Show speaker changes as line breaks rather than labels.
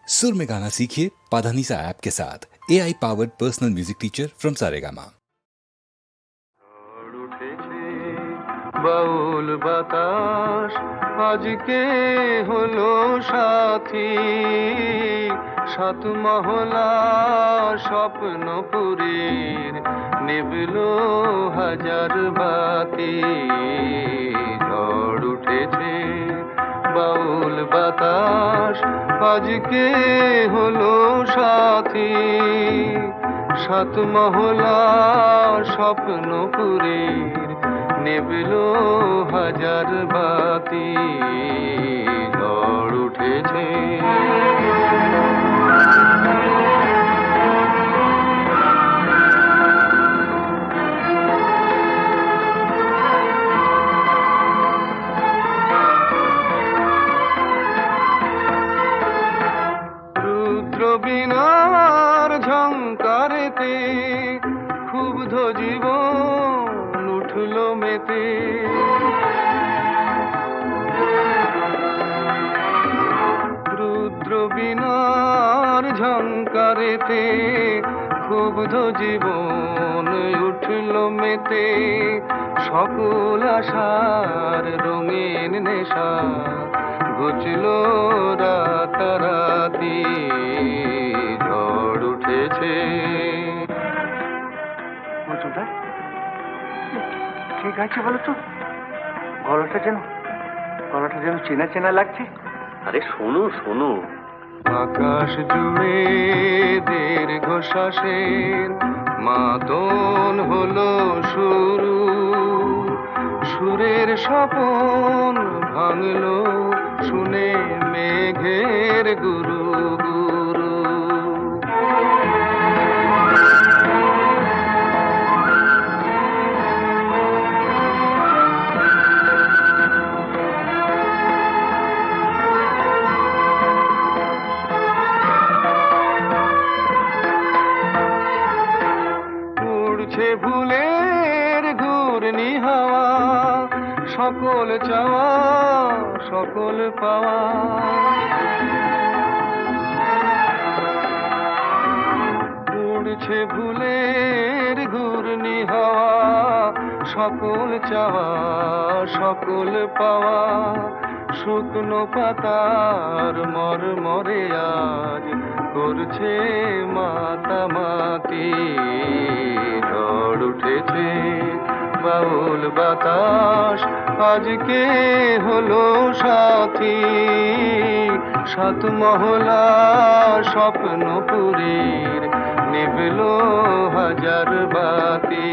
सुर में गाना सीखिए पाधानीसा ऐप के साथ। AI powered personal music teacher from Saregama.
Baul বাতাস আজকে হলো সাথী, সাত মহলা স্বপ্নপুরীর নিবলো হাজার বাতি। ঝড় উঠেছে বাউল বাতাস আজকে হলো সাথী, সাত মহলা স্বপ্নপুরীর নিবলো হাজার বাতি। ঝড় উঠেছে রুদ্র বীণার ঝংকারেতে ক্ষুব্ধ জীবন উঠলো মেতে। রুদ্র বীণার ঝংকারেতে ক্ষুব্ধ জীবন উঠলো মেতে। সকল আশার রঙিন নেশা ঘুচলো রাতারাতি। ঝড় উঠেছে।
ঠিক আছে বলো তো, গলাটা যেন চেনা চেনা লাগছে। আরে শোনো শোনো।
আকাশ জুড়ে দীর্ঘশ্বাসের মাদন হলো শুরু, সুরের স্বপন ভাঙলো শুনে মেঘের গুরু গুরু। উড়ছে ভুলের ঘূর্ণি হাওয়া, সকল চাওয়া সকল পাওয়া। উড়ছে ভুলের ঘূর্ণি হাওয়া, সকল চাওয়া সকল পাওয়া। শুকনো পাতার মরমরে আজ করছে মাতামাতি। ঝড় উঠেছে বাউল বাতাস আজকে হলো সাথী, সাত মহলা স্বপ্নপুরীর নিবলো হাজার বাতি।